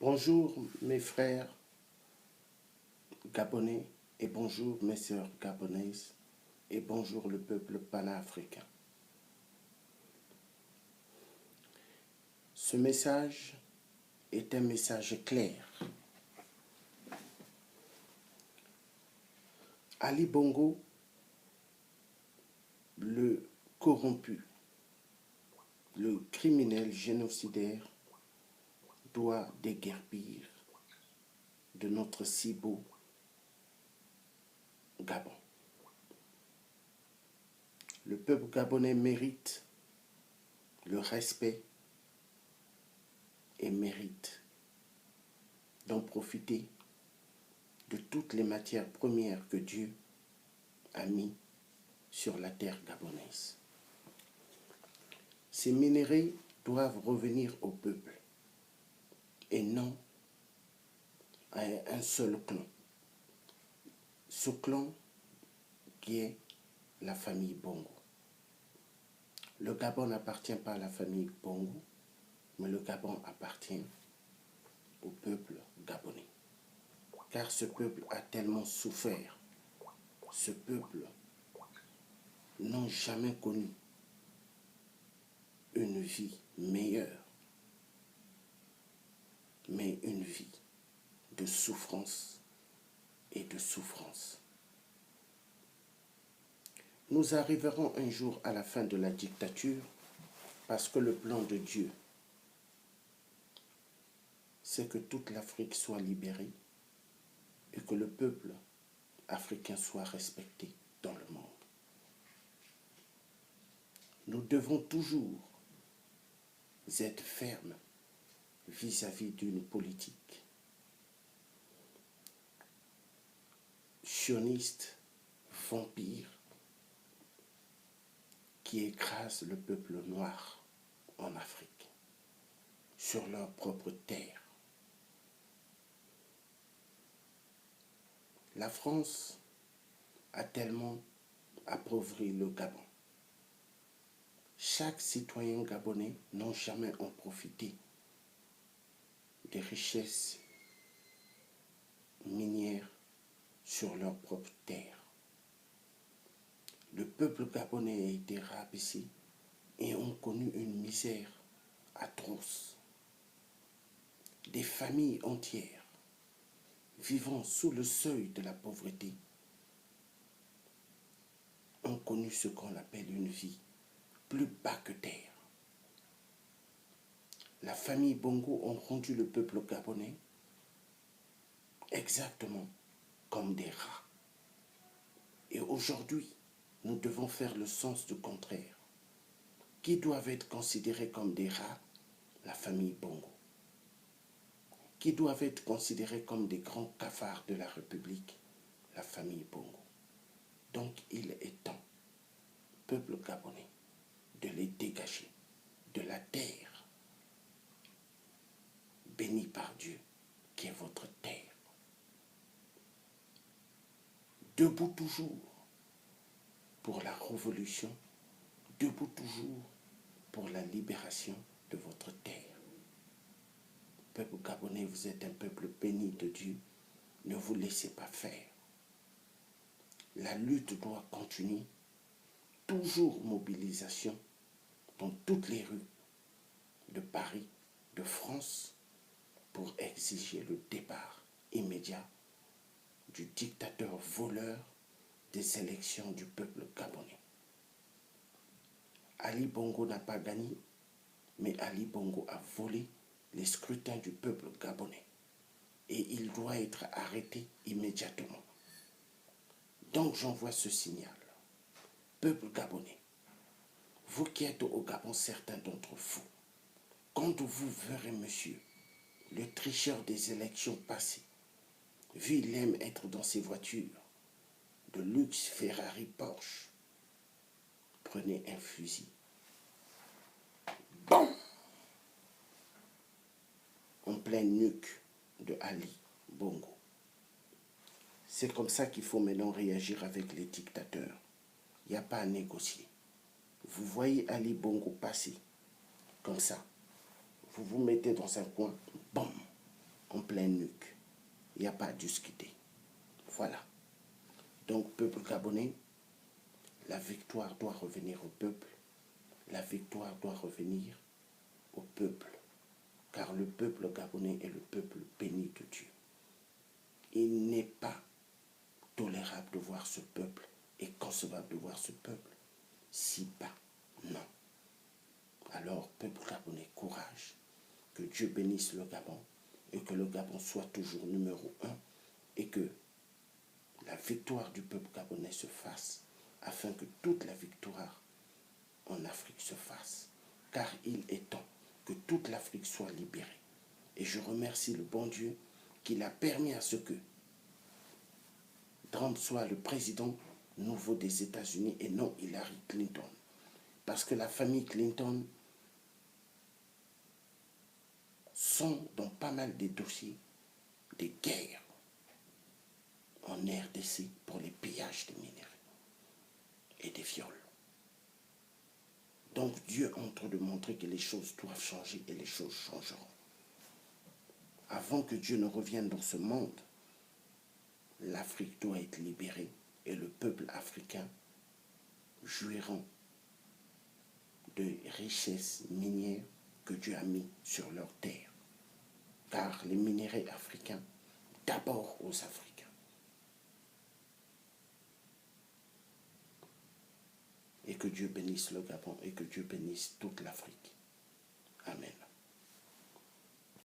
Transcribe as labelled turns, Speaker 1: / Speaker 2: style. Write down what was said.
Speaker 1: Bonjour mes frères gabonais et bonjour mes sœurs gabonaises et bonjour le peuple panafricain. Ce message est un message clair. Ali Bongo, le corrompu, le criminel génocidaire, doit déguerpir de notre si beau Gabon. Le peuple gabonais mérite le respect et mérite d'en profiter de toutes les matières premières que Dieu a mis sur la terre gabonaise. Ces minerais doivent revenir au peuple et non à un seul clan. Ce clan qui est la famille Bongo. Le Gabon n'appartient pas à la famille Bongo, mais le Gabon appartient au peuple gabonais. Car ce peuple a tellement souffert. Ce peuple n'a jamais connu une vie meilleure, mais une vie de souffrance et de souffrance. Nous arriverons un jour à la fin de la dictature parce que le plan de Dieu, c'est que toute l'Afrique soit libérée et que le peuple africain soit respecté dans le monde. Nous devons toujours être fermes vis-à-vis d'une politique sioniste, vampire, qui écrase le peuple noir en Afrique, sur leur propre terre. La France a tellement appauvri le Gabon. Chaque citoyen gabonais n'a jamais en profité des richesses minières sur leur propre terre. Le peuple gabonais a été rabaissé et ont connu une misère atroce. Des familles entières vivant sous le seuil de la pauvreté ont connu ce qu'on appelle une vie plus bas que terre. La famille Bongo ont rendu le peuple gabonais exactement comme des rats. Et aujourd'hui, nous devons faire le sens du contraire. Qui doivent être considérés comme des rats? La famille Bongo. Qui doivent être considérés comme des grands cafards de la République? La famille Bongo. Donc il est temps, peuple gabonais, de les dégager de la terre bénie par Dieu, qui est votre terre. Debout toujours pour la révolution, debout toujours pour la libération de votre terre. Peuple gabonais, vous êtes un peuple béni de Dieu. Ne vous laissez pas faire. La lutte doit continuer. Toujours mobilisation dans toutes les rues de Paris, de France, pour exiger le départ immédiat du dictateur voleur des élections du peuple gabonais. Ali Bongo n'a pas gagné, mais Ali Bongo a volé les scrutins du peuple gabonais et il doit être arrêté immédiatement. Donc j'envoie ce signal. Peuple gabonais, vous qui êtes au Gabon, certains d'entre vous, quand vous verrez monsieur, le tricheur des élections passées, vu il aime être dans ses voitures, de luxe, Ferrari, Porsche, prenez un fusil. Bon! En pleine nuque de Ali Bongo. C'est comme ça qu'il faut maintenant réagir avec les dictateurs. Il n'y a pas à négocier. Vous voyez Ali Bongo passer, comme ça. Vous vous mettez dans un coin, bon, en plein nuque. Il n'y a pas à discuter. Voilà. Donc, peuple gabonais, la victoire doit revenir au peuple. La victoire doit revenir au peuple. Car le peuple gabonais est le peuple béni de Dieu. Il n'est pas tolérable de voir ce peuple et concevable de voir ce peuple si bas. Non. Alors, peuple gabonais, courage. Que Dieu bénisse le Gabon et que le Gabon soit toujours numéro 1 et que la victoire du peuple gabonais se fasse afin que toute la victoire en Afrique se fasse. Car il est temps que toute l'Afrique soit libérée. Et je remercie le bon Dieu qui l'a permis à ce que Trump soit le président nouveau des États-Unis et non Hillary Clinton. Parce que la famille Clinton sont dans pas mal des dossiers des guerres en RDC pour les pillages des minéraux et des viols. Donc Dieu est en train de montrer que les choses doivent changer et les choses changeront. Avant que Dieu ne revienne dans ce monde, l'Afrique doit être libérée et le peuple africain jouira de richesses minières que Dieu a mis sur leur terre. Car les minéraux africains, d'abord aux Africains. Et que Dieu bénisse le Gabon et que Dieu bénisse toute l'Afrique.